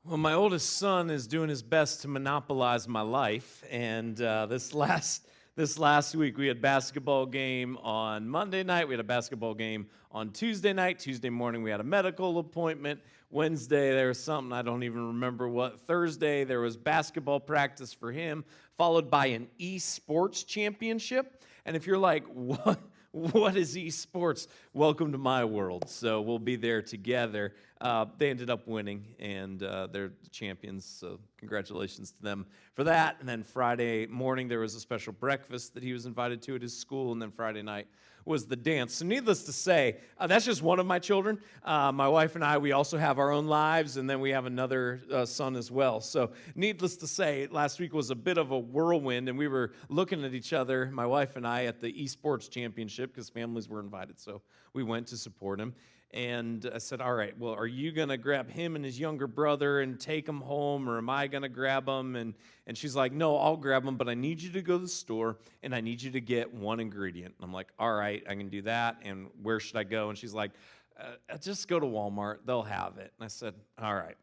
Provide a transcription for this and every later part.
Well, my oldest son is doing his best to monopolize my life, and this last week we had basketball game on Monday night. We had a basketball game on Tuesday night. Tuesday morning we had a medical appointment. Wednesday there was something I don't even remember what. Thursday there was basketball practice for him, followed by an esports championship. And if you're like, what? What is esports? Welcome to my world. So we'll be there together. They ended up winning, and they're the champions, so congratulations to them for that. And then Friday morning, there was a special breakfast that he was invited to at his school, and then Friday night was the dance. So needless to say, that's just one of my children. My wife and I, we also have our own lives, and then we have another son as well. So needless to say, last week was a bit of a whirlwind, and we were looking at each other, my wife and I, at the esports championship because families were invited, so we went to support him. And I said, all right, well, are you going to grab him and his younger brother and take them home, or am I going to grab them? And she's like, no, I'll grab them, but I need you to go to the store, and I need you to get one ingredient. And I'm like, all right, I can do that, and where should I go? And she's like, just go to Walmart. They'll have it. And I said, all right.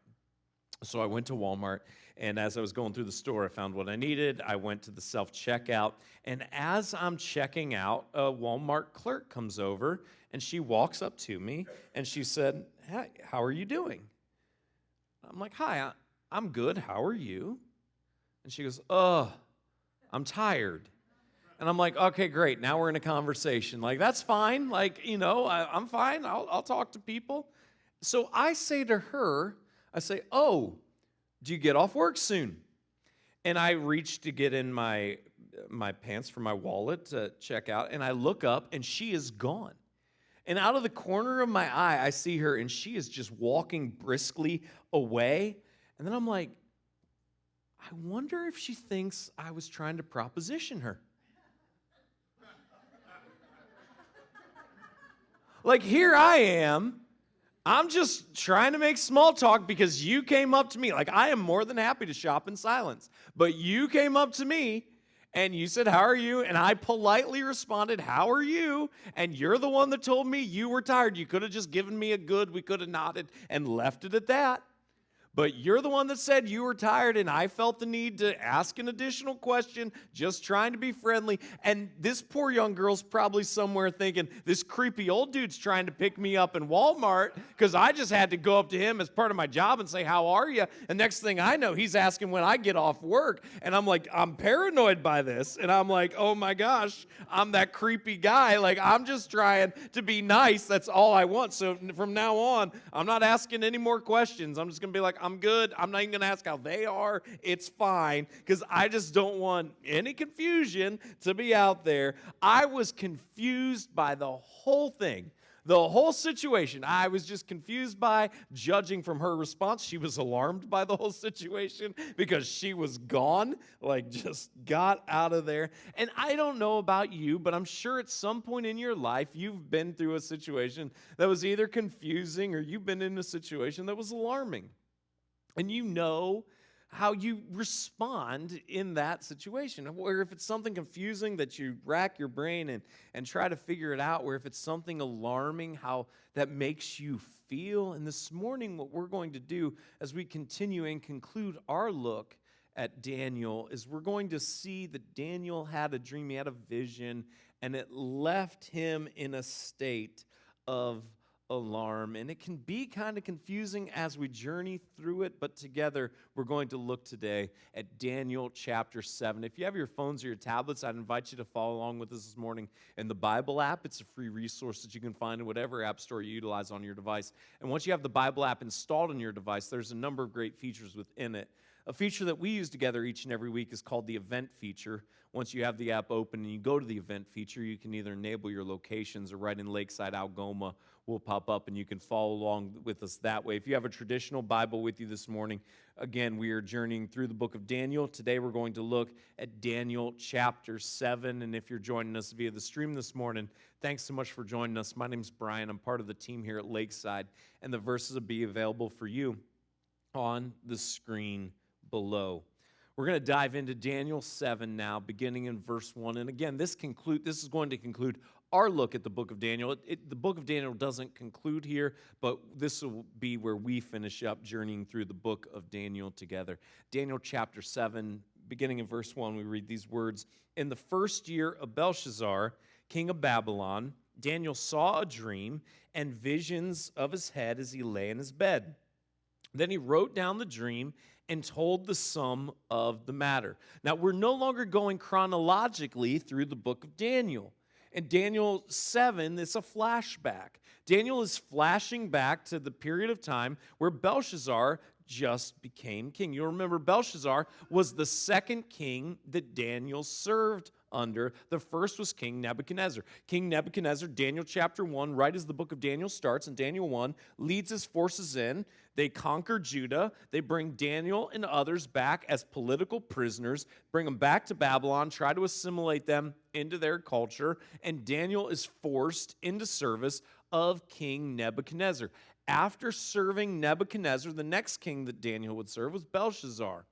So I went to Walmart, and as I was going through the store, I found what I needed. I went to the self-checkout, and as I'm checking out, a Walmart clerk comes over, and she walks up to me, and she said, hey, how are you doing? I'm like, hi, I'm good. How are you? And she goes, I'm tired. And I'm like, okay, great. Now we're in a conversation. Like, that's fine. Like, I'm fine. I'll talk to people. So I say to her, I say, oh, do you get off work soon? And I reach to get in my pants for my wallet to check out, and I look up, and she is gone. And out of the corner of my eye, I see her, and she is just walking briskly away. And then I'm like, I wonder if she thinks I was trying to proposition her. Like, here I am. I'm just trying to make small talk because you came up to me. Like, I am more than happy to shop in silence. But you came up to me, and you said, how are you? And I politely responded, how are you? And you're the one that told me you were tired. You could have just given me a good, we could have nodded and left it at that. But you're the one that said you were tired, and I felt the need to ask an additional question, just trying to be friendly. And this poor young girl's probably somewhere thinking, this creepy old dude's trying to pick me up in Walmart because I just had to go up to him as part of my job and say, how are you? And next thing I know, he's asking when I get off work. And I'm like, I'm paranoid by this. And I'm like, oh my gosh, I'm that creepy guy. Like, I'm just trying to be nice. That's all I want. So from now on, I'm not asking any more questions. I'm just going to be like, I'm good. I'm not even going to ask how they are. It's fine because I just don't want any confusion to be out there. I was confused by the whole thing, the whole situation. I was just confused by, judging from her response, she was alarmed by the whole situation because she was gone, like just got out of there. And I don't know about you, but I'm sure at some point in your life you've been through a situation that was either confusing or you've been in a situation that was alarming. And you know how you respond in that situation. Or if it's something confusing that you rack your brain and try to figure it out, or if it's something alarming, how that makes you feel. And this morning, what we're going to do as we continue and conclude our look at Daniel is we're going to see that Daniel had a dream, he had a vision, and it left him in a state of alarm. And it can be kind of confusing as we journey through it, but together we're going to look today at Daniel chapter 7. If you have your phones or your tablets, I'd invite you to follow along with us this morning in the Bible app. It's a free resource that you can find in whatever app store you utilize on your device. And once you have the Bible app installed on your device, there's a number of great features within it. A feature that we use together each and every week is called the event feature. Once you have the app open and you go to the event feature, you can either enable your locations or right in Lakeside, Algoma will pop up and you can follow along with us that way. If you have a traditional Bible with you this morning, again, we are journeying through the book of Daniel. Today we're going to look at Daniel chapter 7. And if you're joining us via the stream this morning, thanks so much for joining us. My name's Brian. I'm part of the team here at Lakeside, and the verses will be available for you on the screen below. We're going to dive into Daniel 7 now, beginning in verse 1. And again, this is going to conclude our look at the book of Daniel. The book of Daniel doesn't conclude here, but this will be where we finish up journeying through the book of Daniel together. Daniel chapter 7, beginning in verse 1, we read these words. In the first year of Belshazzar, king of Babylon, Daniel saw a dream and visions of his head as he lay in his bed. Then he wrote down the dream and told the sum of the matter. Now, we're no longer going chronologically through the book of Daniel. In Daniel 7, it's a flashback. Daniel is flashing back to the period of time where Belshazzar just became king. You'll remember Belshazzar was the second king that Daniel served under. The first was King Nebuchadnezzar. King Nebuchadnezzar, Daniel chapter 1, right as the book of Daniel starts, in Daniel 1, leads his forces in. They conquer Judah. They bring Daniel and others back as political prisoners, bring them back to Babylon, try to assimilate them into their culture, and Daniel is forced into service of King Nebuchadnezzar. After serving Nebuchadnezzar, the next king that Daniel would serve was Belshazzar.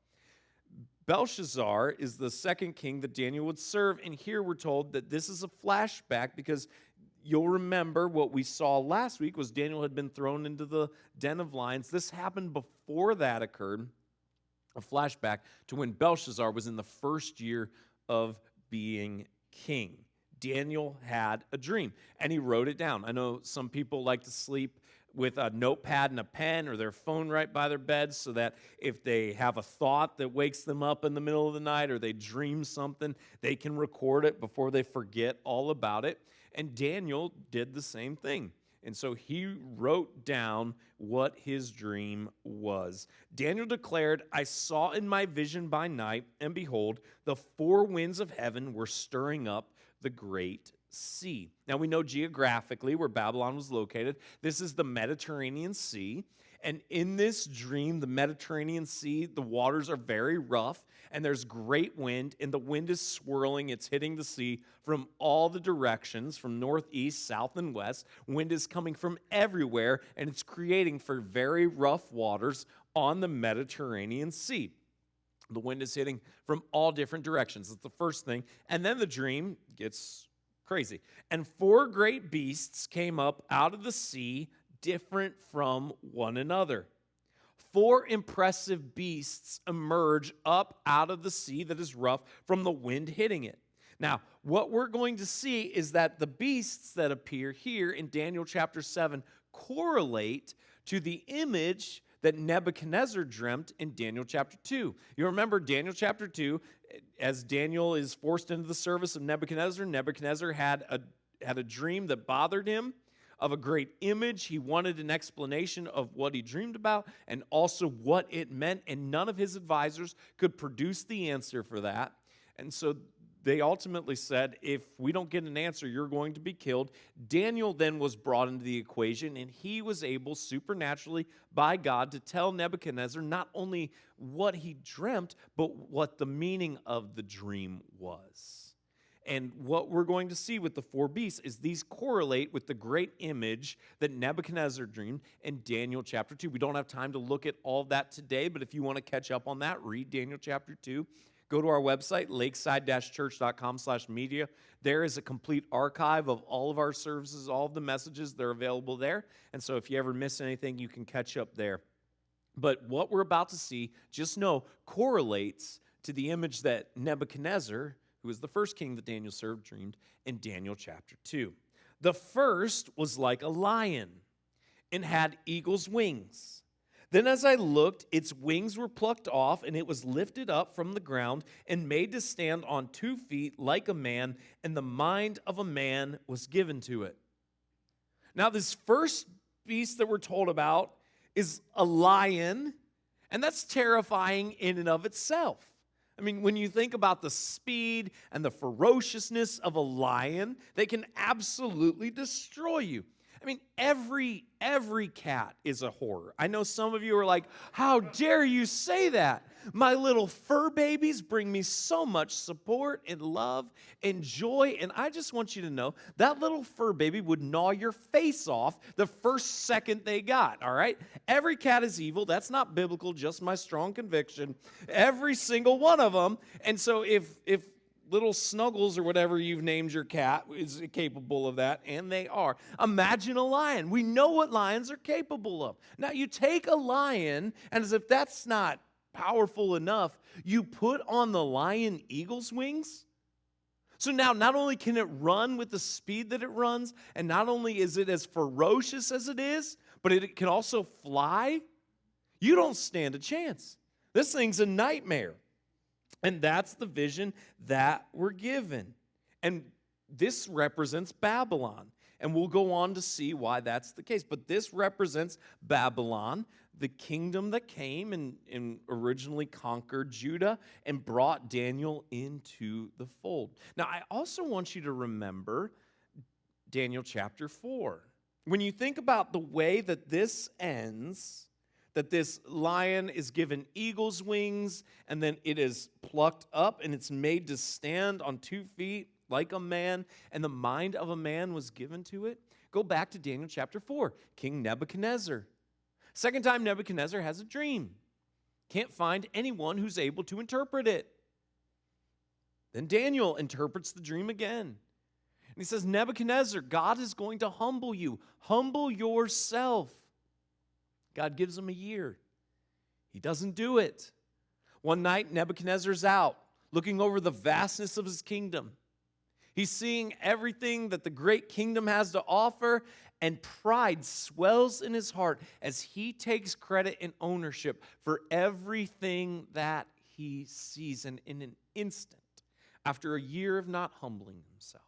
Belshazzar is the second king that Daniel would serve, and here we're told that this is a flashback because you'll remember what we saw last week was Daniel had been thrown into the den of lions. This happened before that occurred, a flashback to when Belshazzar was in the first year of being king. Daniel had a dream, and he wrote it down. I know some people like to sleep with a notepad and a pen or their phone right by their bed so that if they have a thought that wakes them up in the middle of the night or they dream something, they can record it before they forget all about it. And Daniel did the same thing. And so he wrote down what his dream was. Daniel declared, I saw in my vision by night, and behold, the four winds of heaven were stirring up the great sea. Now we know geographically where Babylon was located. This is the Mediterranean Sea. And in this dream, the Mediterranean Sea, the waters are very rough, and there's great wind, and the wind is swirling. It's hitting the sea from all the directions, from northeast, south, and west. Wind is coming from everywhere, and it's creating for very rough waters on the Mediterranean Sea. The wind is hitting from all different directions. That's the first thing. And then the dream gets crazy. And four great beasts came up out of the sea, different from one another. Four impressive beasts emerge up out of the sea that is rough from the wind hitting it. Now, what we're going to see is that the beasts that appear here in Daniel chapter 7 correlate to the image that Nebuchadnezzar dreamt in Daniel chapter 2. You remember Daniel chapter 2, as Daniel is forced into the service of Nebuchadnezzar, Nebuchadnezzar had a dream that bothered him of a great image. He wanted an explanation of what he dreamed about and also what it meant, and none of his advisors could produce the answer for that. And so they ultimately said, if we don't get an answer, you're going to be killed. Daniel then was brought into the equation, and he was able supernaturally by God to tell Nebuchadnezzar not only what he dreamt, but what the meaning of the dream was. And what we're going to see with the four beasts is these correlate with the great image that Nebuchadnezzar dreamed in Daniel chapter 2. We don't have time to look at all of that today, but if you want to catch up on that, read Daniel chapter 2. Go to our website, lakeside-church.com/media. There is a complete archive of all of our services, all of the messages. They're available there. And so if you ever miss anything, you can catch up there. But what we're about to see, just know, correlates to the image that Nebuchadnezzar, who was the first king that Daniel served, dreamed in Daniel chapter 2. The first was like a lion and had eagle's wings. Then as I looked, its wings were plucked off, and it was lifted up from the ground and made to stand on 2 feet like a man, and the mind of a man was given to it. Now, this first beast that we're told about is a lion, and that's terrifying in and of itself. I mean, when you think about the speed and the ferociousness of a lion, they can absolutely destroy you. I mean, every cat is a horror. I know some of you are like, how dare you say that? My little fur babies bring me so much support and love and joy, and I just want you to know that little fur baby would gnaw your face off the first second they got, all right? Every cat is evil. That's not biblical, just my strong conviction. Every single one of them. And so if little Snuggles or whatever you've named your cat is capable of that, and they are. Imagine a lion. We know what lions are capable of. Now, you take a lion, and as if that's not powerful enough, you put on the lion eagle's wings. So now, not only can it run with the speed that it runs, and not only is it as ferocious as it is, but it can also fly. You don't stand a chance. This thing's a nightmare. And that's the vision that we're given. And this represents Babylon. And we'll go on to see why that's the case. But this represents Babylon, the kingdom that came and originally conquered Judah and brought Daniel into the fold. Now, I also want you to remember Daniel chapter 4. When you think about the way that this ends, that this lion is given eagle's wings, and then it is plucked up, and it's made to stand on 2 feet like a man, and the mind of a man was given to it. Go back to Daniel chapter 4, King Nebuchadnezzar. Second time Nebuchadnezzar has a dream. Can't find anyone who's able to interpret it. Then Daniel interprets the dream again. And he says, Nebuchadnezzar, God is going to humble you. Humble yourself. God gives him a year. He doesn't do it. One night, Nebuchadnezzar's out, looking over the vastness of his kingdom. He's seeing everything that the great kingdom has to offer, and pride swells in his heart as he takes credit and ownership for everything that he sees. And in an instant, after a year of not humbling himself,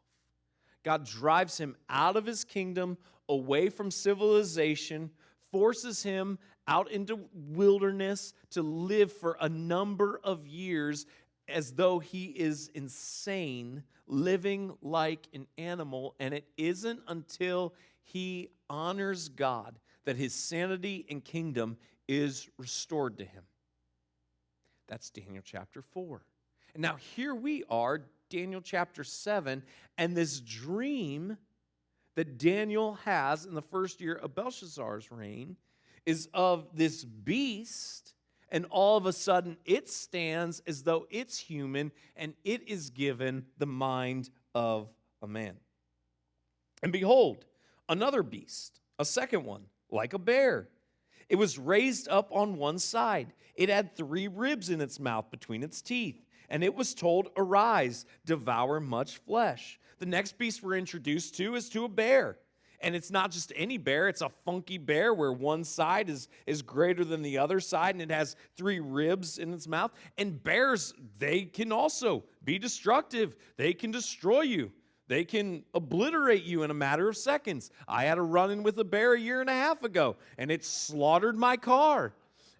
God drives him out of his kingdom, away from civilization, forces him out into wilderness to live for a number of years as though he is insane, living like an animal. And it isn't until he honors God that his sanity and kingdom is restored to him. That's Daniel chapter 4. And now here we are, Daniel chapter 7, and this dream that Daniel has in the first year of Belshazzar's reign is of this beast, and all of a sudden it stands as though it's human, and it is given the mind of a man. And behold, another beast, a second one, like a bear. It was raised up on one side. It had 3 ribs in its mouth between its teeth. And it was told, arise, devour much flesh. The next beast we're introduced to is to a bear. And it's not just any bear, it's a funky bear where one side is greater than the other side, and it has 3 ribs in its mouth. And bears, they can also be destructive. They can destroy you. They can obliterate you in a matter of seconds. I had a run-in with a bear a year and a half ago, and it slaughtered my car.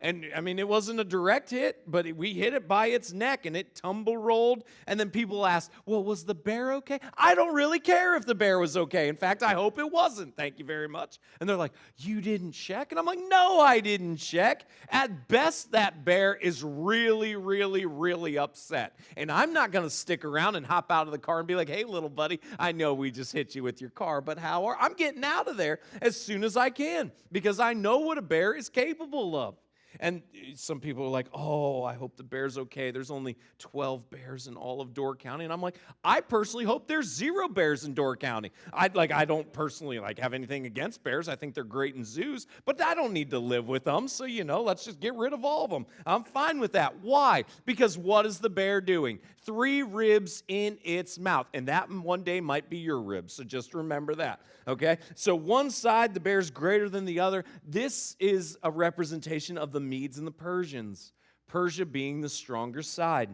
And, I mean, it wasn't a direct hit, but we hit it by its neck, and it tumble-rolled. And then people asked, well, was the bear okay? I don't really care if the bear was okay. In fact, I hope it wasn't. Thank you very much. And they're like, you didn't check? And I'm like, no, I didn't check. At best, that bear is really, really, really upset. And I'm not going to stick around and hop out of the car and be like, hey, little buddy, I know we just hit you with your car, but how are... I'm getting out of there as soon as I can because I know what a bear is capable of. And some people are like, oh, I hope the bear's okay. There's only 12 bears in all of Door County. And I'm like, I personally hope there's 0 bears in Door County. I don't personally have anything against bears. I think they're great in zoos, but I don't need to live with them. So, let's just get rid of all of them. I'm fine with that. Why? Because what is the bear doing? 3 ribs in its mouth. And that one day might be your ribs. So just remember that. Okay? So one side, the bear's greater than the other. This is a representation of the Medes and the Persians. Persia being the stronger side.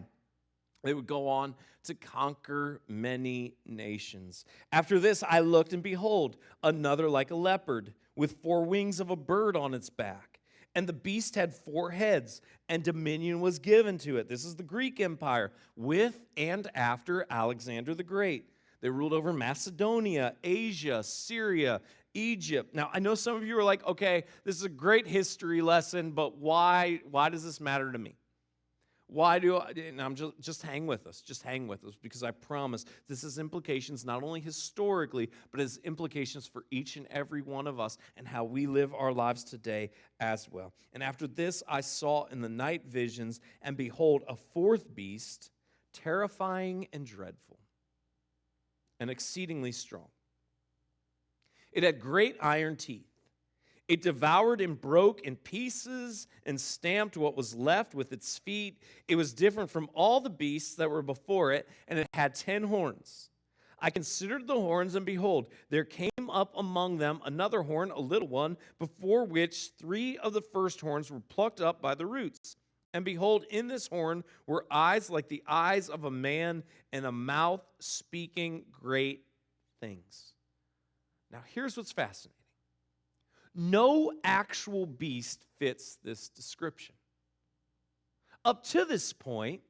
They would go on to conquer many nations. After this, I looked, and behold, another like a leopard, with 4 wings of a bird on its back. And the beast had 4 heads, and dominion was given to it. This is the Greek Empire, with and after Alexander the Great. They ruled over Macedonia, Asia, Syria, Egypt. Now, I know some of you are like, okay, this is a great history lesson, but why does this matter to me? Why do I, and I'm just hang with us, because I promise this has implications not only historically, but has implications for each and every one of us and how we live our lives today as well. And after this, I saw in the night visions, and behold, a 4th beast, terrifying and dreadful, and exceedingly strong. It had great iron teeth. It devoured and broke in pieces and stamped what was left with its feet. It was different from all the beasts that were before it, and it had 10 horns. I considered the horns, and behold, there came up among them another horn, a little one, before which 3 of the first horns were plucked up by the roots. And behold, in this horn were eyes like the eyes of a man, and a mouth speaking great things. Now, here's what's fascinating. No actual beast fits this description. Up to this point,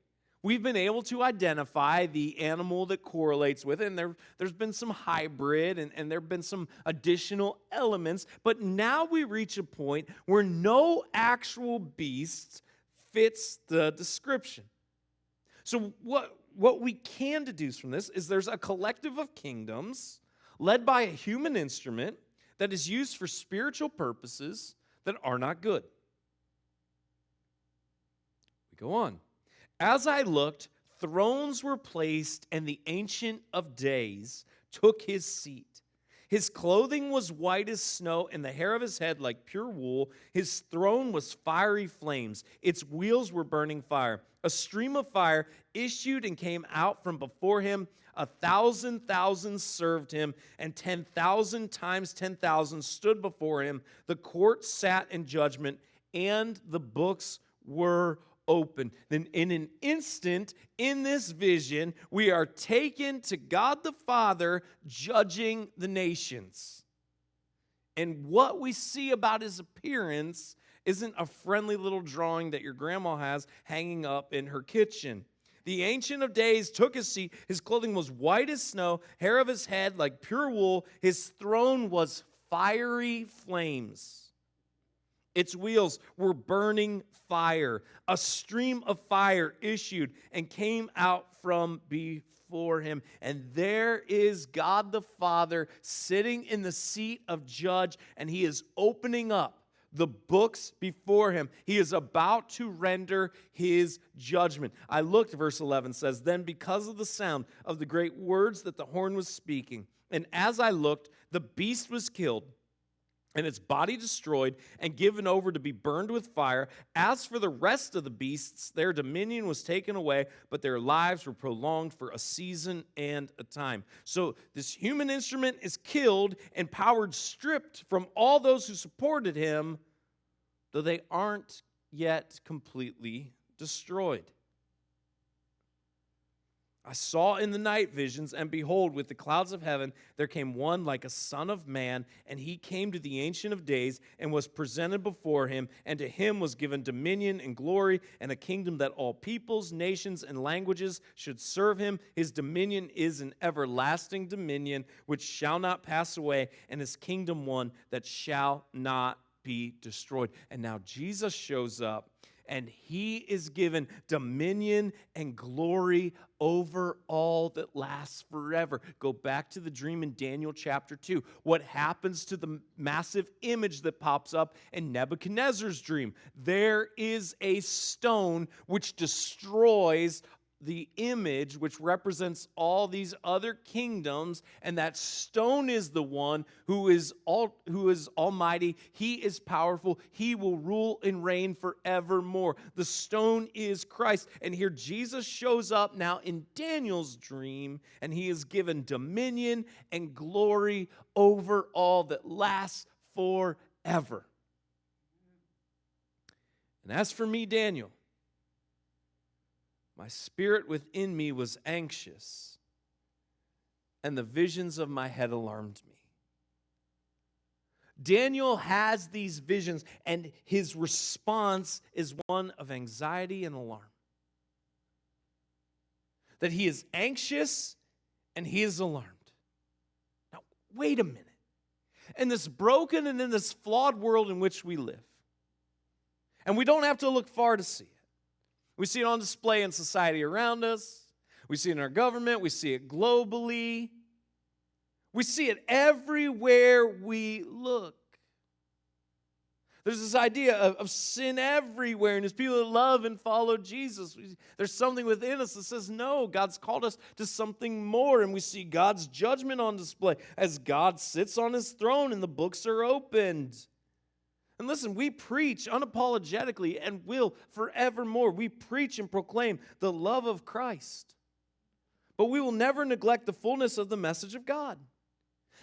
we've been able to identify the animal that correlates with it, and there's been some hybrid, and there have been some additional elements, but now we reach a point where no actual beast fits the description. So what we can deduce from this is there's a collective of kingdoms led by a human instrument that is used for spiritual purposes that are not good. We go on. As I looked, thrones were placed, and the Ancient of Days took his seat. His clothing was white as snow, and the hair of his head like pure wool. His throne was fiery flames. Its wheels were burning fire. A stream of fire issued and came out from before him. 1,000,000 served him, and 10,000 times 10,000 stood before him. The court sat in judgment, and the books were open. Then in an instant, in this vision, we are taken to God the Father judging the nations. And what we see about his appearance isn't a friendly little drawing that your grandma has hanging up in her kitchen. The Ancient of Days took his seat. His clothing was white as snow, hair of his head like pure wool. His throne was fiery flames. Its wheels were burning fire. A stream of fire issued and came out from before him. And there is God the Father sitting in the seat of judge, and he is opening up the books before him. He is about to render his judgment. I looked, verse 11 says, then because of the sound of the great words that the horn was speaking, and as I looked, the beast was killed, and its body destroyed and given over to be burned with fire. As for the rest of the beasts, their dominion was taken away, but their lives were prolonged for a season and a time. So this human instrument is killed and power stripped from all those who supported him, though they aren't yet completely destroyed. I saw in the night visions, and behold, with the clouds of heaven, there came one like a son of man, and he came to the Ancient of Days and was presented before him, and to him was given dominion and glory and a kingdom that all peoples, nations, and languages should serve him. His dominion is an everlasting dominion which shall not pass away, and his kingdom one that shall not be destroyed. And now Jesus shows up, and he is given dominion and glory over all that lasts forever. Go back to the dream in Daniel chapter 2. What happens to the massive image that pops up in Nebuchadnezzar's dream? There is a stone which destroys the image which represents all these other kingdoms, and that stone is the one who is almighty. He is powerful. He will rule and reign forevermore. The stone is Christ. And here Jesus shows up now in Daniel's dream, and he is given dominion and glory over all that lasts forever. And as for me, Daniel, my spirit within me was anxious, and the visions of my head alarmed me. Daniel has these visions, and his response is one of anxiety and alarm. That he is anxious and he is alarmed. Now, wait a minute. In this broken and in this flawed world in which we live, and we don't have to look far to see it. We see it on display in society around us. We see it in our government. We see it globally. We see it everywhere we look. There's this idea of sin everywhere, and as people that love and follow Jesus, there's something within us that says, no, God's called us to something more, and we see God's judgment on display as God sits on his throne and the books are opened. And listen, we preach unapologetically and will forevermore. We preach and proclaim the love of Christ, but we will never neglect the fullness of the message of God.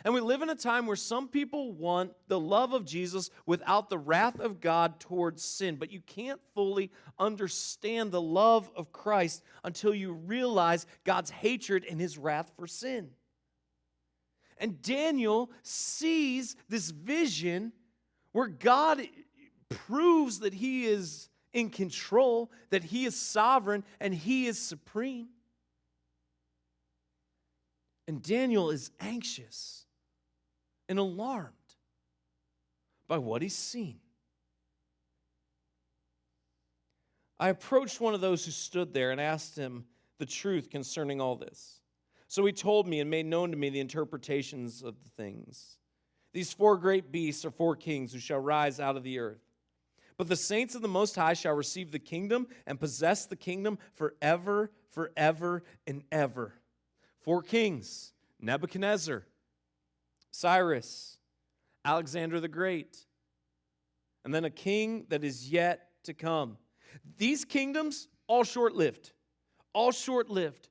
And we live in a time where some people want the love of Jesus without the wrath of God towards sin. But you can't fully understand the love of Christ until you realize God's hatred and his wrath for sin. And Daniel sees this vision where God proves that he is in control, that he is sovereign, and he is supreme. And Daniel is anxious and alarmed by what he's seen. I approached one of those who stood there and asked him the truth concerning all this. So he told me and made known to me the interpretations of the things. These 4 great beasts are 4 kings who shall rise out of the earth. But the saints of the Most High shall receive the kingdom and possess the kingdom forever, forever, and ever. 4 kings: Nebuchadnezzar, Cyrus, Alexander the Great, and then a king that is yet to come. These kingdoms, all short-lived. All short-lived.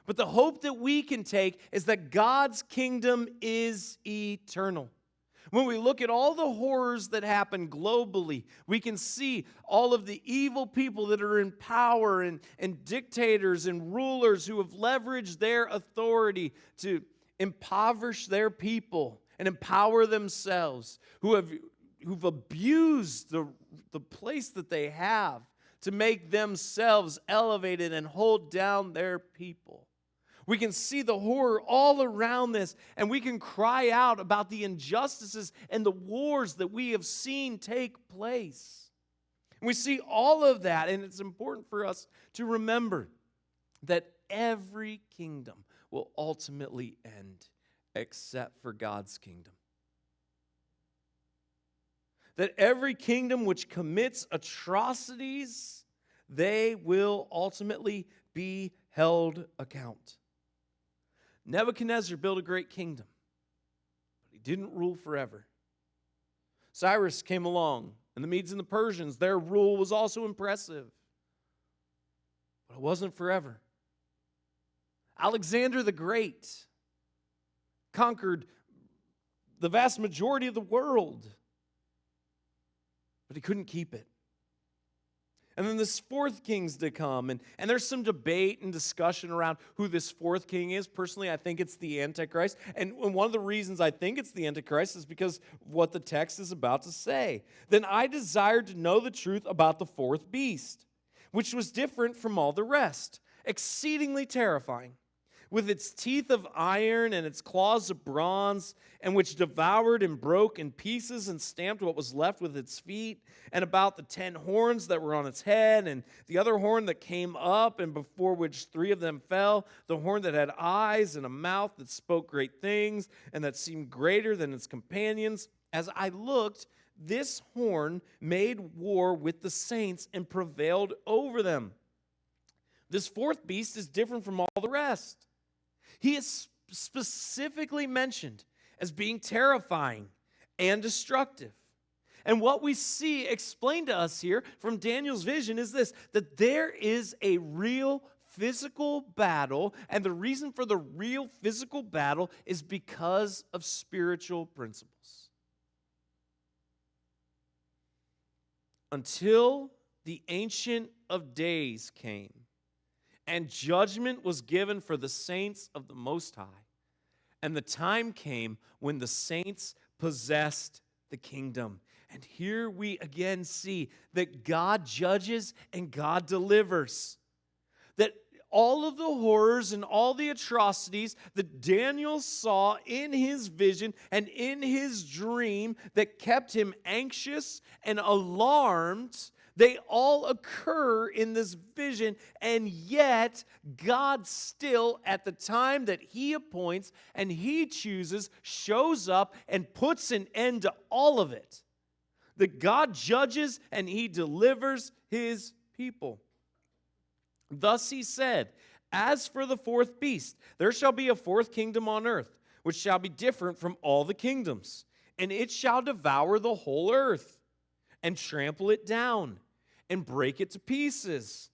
But the hope that we can take is that God's kingdom is eternal. When we look at all the horrors that happen globally, we can see all of the evil people that are in power and dictators and rulers who have leveraged their authority to impoverish their people and empower themselves, who've abused the place that they have to make themselves elevated and hold down their people. We can see the horror all around this, and we can cry out about the injustices and the wars that we have seen take place. And we see all of that, and it's important for us to remember that every kingdom will ultimately end except for God's kingdom. That every kingdom which commits atrocities, they will ultimately be held account. Nebuchadnezzar built a great kingdom, but he didn't rule forever. Cyrus came along, and the Medes and the Persians, their rule was also impressive, but it wasn't forever. Alexander the Great conquered the vast majority of the world, but he couldn't keep it. And then this 4th king's to come, and there's some debate and discussion around who this 4th king is. Personally, I think it's the Antichrist. And one of the reasons I think it's the Antichrist is because what the text is about to say. Then I desired to know the truth about the 4th beast, which was different from all the rest, exceedingly terrifying, with its teeth of iron and its claws of bronze, and which devoured and broke in pieces and stamped what was left with its feet, and about the 10 horns that were on its head, and the other horn that came up, and before which 3 of them fell, the horn that had eyes and a mouth that spoke great things, and that seemed greater than its companions. As I looked, this horn made war with the saints and prevailed over them. This 4th beast is different from all the rest. He is specifically mentioned as being terrifying and destructive. And what we see explained to us here from Daniel's vision is this, that there is a real physical battle, and the reason for the real physical battle is because of spiritual principles. Until the Ancient of Days came, and judgment was given for the saints of the Most High. And the time came when the saints possessed the kingdom. And here we again see that God judges and God delivers. That all of the horrors and all the atrocities that Daniel saw in his vision and in his dream that kept him anxious and alarmed, they all occur in this vision, and yet God still, at the time that he appoints and he chooses, shows up and puts an end to all of it. that God judges and he delivers his people. Thus he said, as for the fourth beast, there shall be a fourth kingdom on earth, which shall be different from all the kingdoms, and it shall devour the whole earth, and trample it down, and break it to pieces.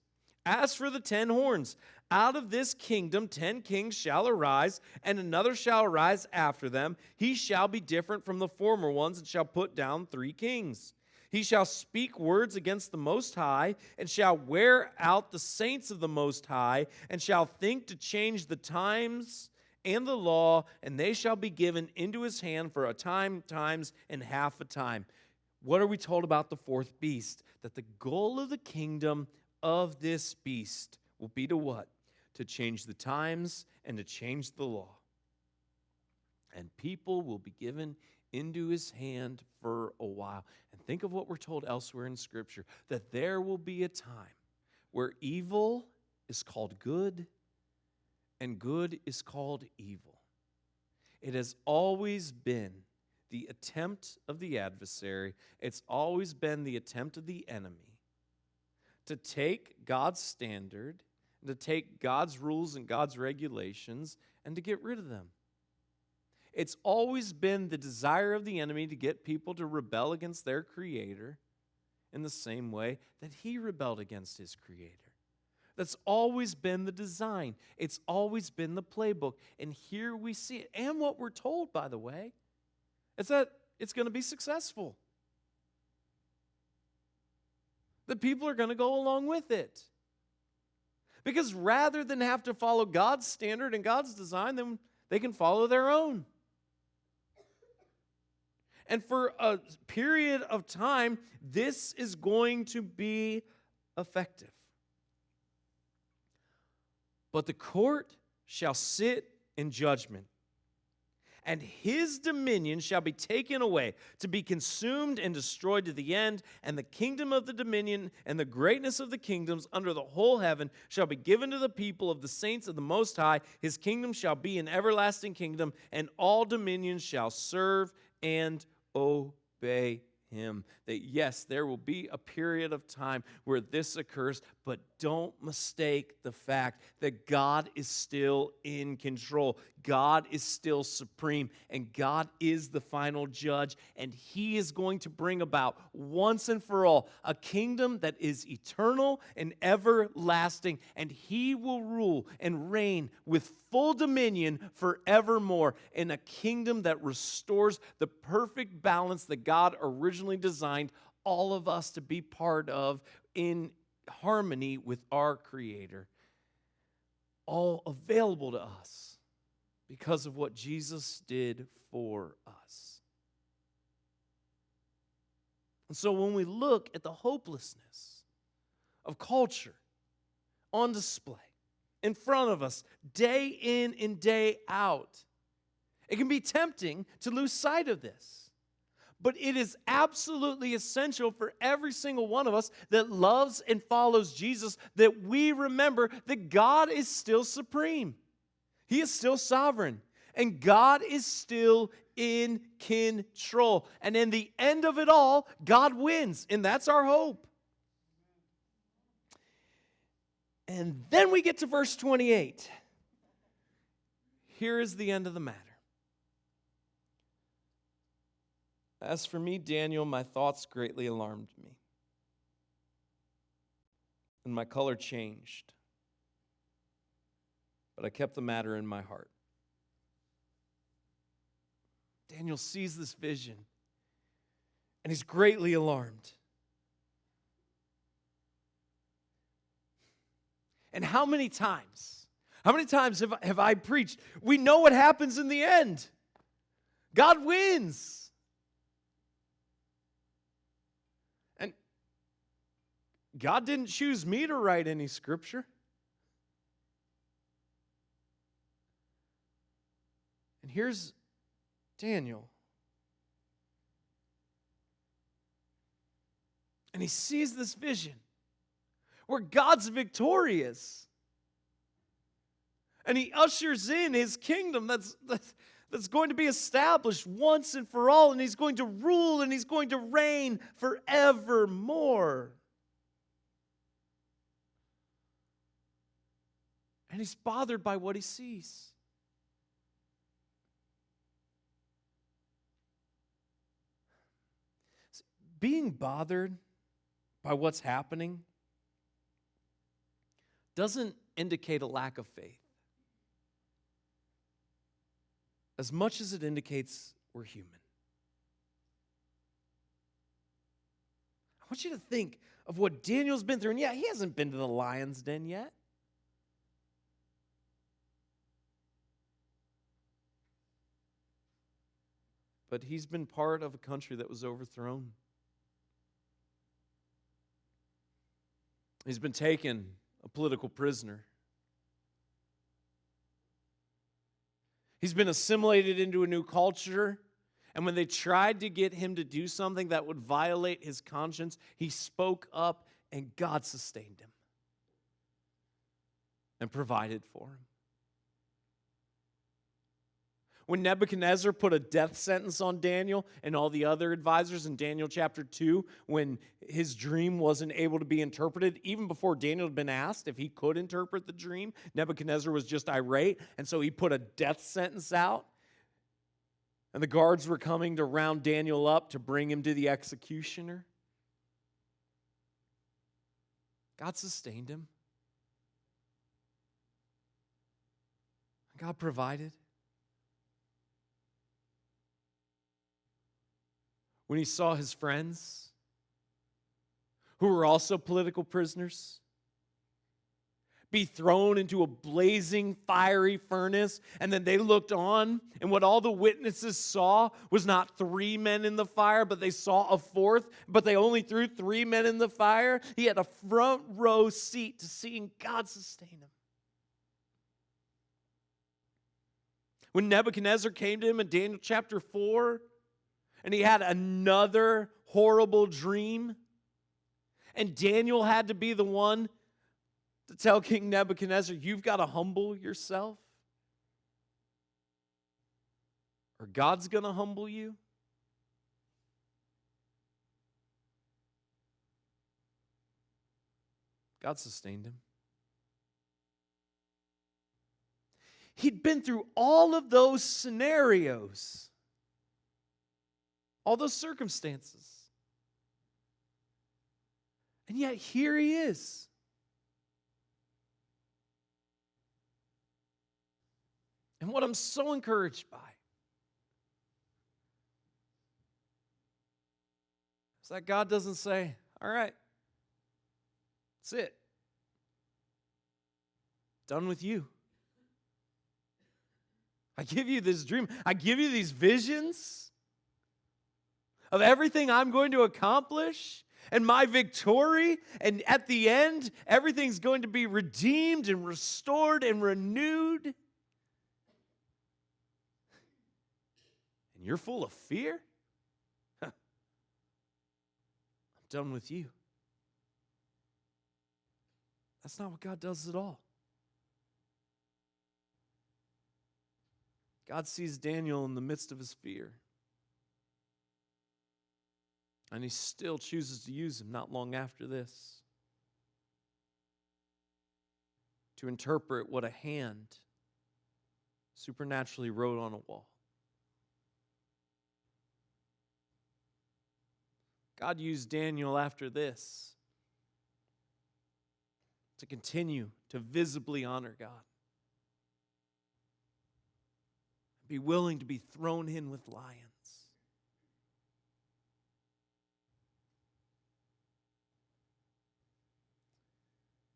As for the 10 horns, out of this kingdom 10 kings shall arise, and another shall arise after them. He shall be different from the former ones, and shall put down 3 kings. He shall speak words against the Most High, and shall wear out the saints of the Most High, and shall think to change the times and the law, and they shall be given into his hand for a time, times, and half a time. What are we told about the fourth beast? That the goal of the kingdom of this beast will be to what? To change the times and to change the law. And people will be given into his hand for a while. And think of what we're told elsewhere in Scripture, that there will be a time where evil is called good and good is called evil. It has always been the attempt of the adversary, it's always been the attempt of the enemy to take God's standard, to take God's rules and God's regulations, and to get rid of them. It's always been the desire of the enemy to get people to rebel against their Creator in the same way that he rebelled against his Creator. That's always been the design. It's always been the playbook. And here we see it. And what we're told, by the way, is that it's going to be successful. The people are going to go along with it. Because rather than have to follow God's standard and God's design, then they can follow their own. And for a period of time, this is going to be effective. But the court shall sit in judgment, and his dominion shall be taken away, to be consumed and destroyed to the end. And the kingdom of the dominion and the greatness of the kingdoms under the whole heaven shall be given to the people of the saints of the Most High. His kingdom shall be an everlasting kingdom, and all dominions shall serve and obey him. That yes, there will be a period of time where this occurs, but don't mistake the fact that God is still in control. God is still supreme, and God is the final judge, and he is going to bring about once and for all a kingdom that is eternal and everlasting, and he will rule and reign with full dominion forevermore in a kingdom that restores the perfect balance that God originally designed all of us to be part of in harmony with our Creator. All available to us because of what Jesus did for us. And so when we look at the hopelessness of culture on display in front of us day in and day out, it can be tempting to lose sight of this. But it is absolutely essential for every single one of us that loves and follows Jesus that we remember that God is still supreme. He is still sovereign. And God is still in control. And in the end of it all, God wins. And that's our hope. And then we get to verse 28. Here is the end of the matter. As for me, Daniel, my thoughts greatly alarmed me, and my color changed. But I kept the matter in my heart. Daniel sees this vision, and he's greatly alarmed. And how many times have I preached? We know what happens in the end. God wins. God didn't choose me to write any scripture. And here's Daniel. And he sees this vision where God's victorious. And he ushers in his kingdom that's that's going to be established once and for all, and he's going to rule and he's going to reign forevermore. And he's bothered by what he sees. Being bothered by what's happening doesn't indicate a lack of faith, as much as it indicates we're human. I want you to think of what Daniel's been through. And yeah, he hasn't been to the lion's den yet. But he's been part of a country that was overthrown. He's been taken a political prisoner. He's been assimilated into a new culture. And when they tried to get him to do something that would violate his conscience, he spoke up and God sustained him and provided for him. When Nebuchadnezzar put a death sentence on Daniel and all the other advisors in Daniel chapter 2, when his dream wasn't able to be interpreted, even before Daniel had been asked if he could interpret the dream, Nebuchadnezzar was just irate, and so he put a death sentence out. And the guards were coming to round Daniel up to bring him to the executioner. God sustained him. God provided. When he saw his friends, who were also political prisoners, be thrown into a blazing, fiery furnace, and then they looked on, and what all the witnesses saw was not 3 men in the fire, but they saw a fourth, but they only threw 3 men in the fire. He had a front row seat to seeing God sustain him. When Nebuchadnezzar came to him in Daniel chapter 4, and he had another horrible dream, and Daniel had to be the one to tell King Nebuchadnezzar, you've got to humble yourself, or God's going to humble you. God sustained him. He'd been through all of those scenarios, all those circumstances. And yet here he is. And what I'm so encouraged by is that God doesn't say, all right, that's it. Done with you. I give you this dream. I give you these visions of everything I'm going to accomplish and my victory. And at the end, everything's going to be redeemed and restored and renewed. And you're full of fear? I'm done with you. That's not what God does at all. God sees Daniel in the midst of his fear. And he still chooses to use him not long after this to interpret what a hand supernaturally wrote on a wall. God used Daniel after this to continue to visibly honor God. Be willing to be thrown in with lions.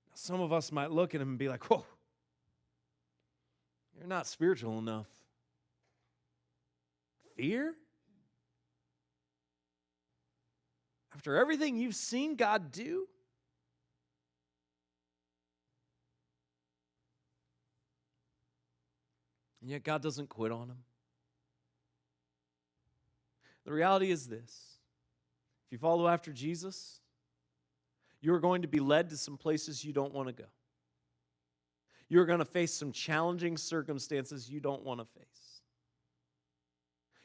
Now, some of us might look at him and be like, whoa, you're not spiritual enough. Fear? After everything you've seen God do? And yet God doesn't quit on him. The reality is this. If you follow after Jesus, you're going to be led to some places you don't want to go. You're going to face some challenging circumstances you don't want to face.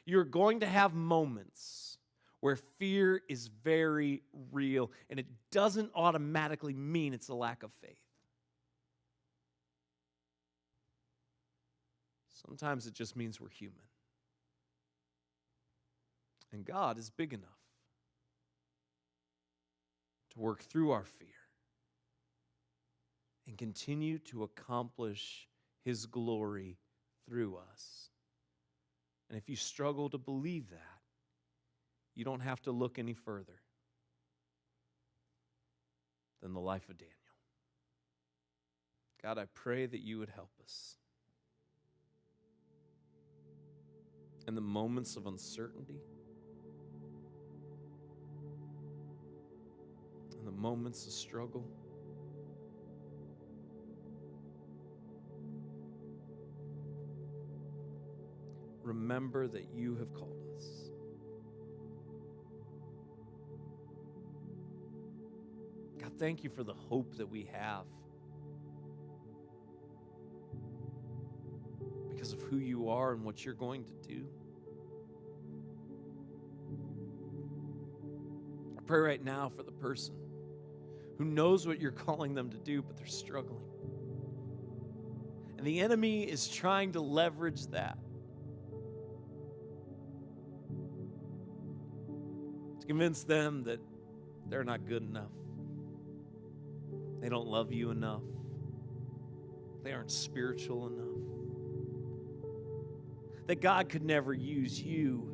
You're going to have moments where fear is very real, and it doesn't automatically mean it's a lack of faith. Sometimes it just means we're human. And God is big enough to work through our fear and continue to accomplish His glory through us. And if you struggle to believe that, you don't have to look any further than the life of Daniel. God, I pray that you would help us in the moments of uncertainty, in the moments of struggle. Remember that you have called us. God, thank you for the hope that we have because of who you are and what you're going to do. I pray right now for the person who knows what you're calling them to do, but they're struggling. And the enemy is trying to leverage that to convince them that they're not good enough. They don't love you enough. They aren't spiritual enough. That God could never use you.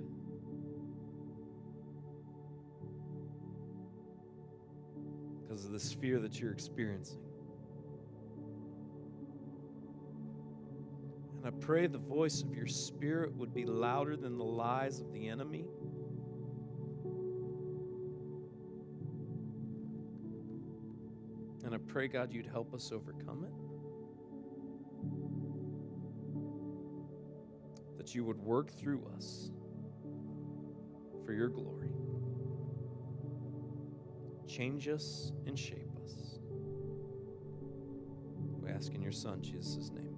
Because of this fear that you're experiencing. And I pray the voice of your Spirit would be louder than the lies of the enemy. And I pray, God, you'd help us overcome it. That you would work through us for your glory. Change us and shape us. We ask in your Son, Jesus' name.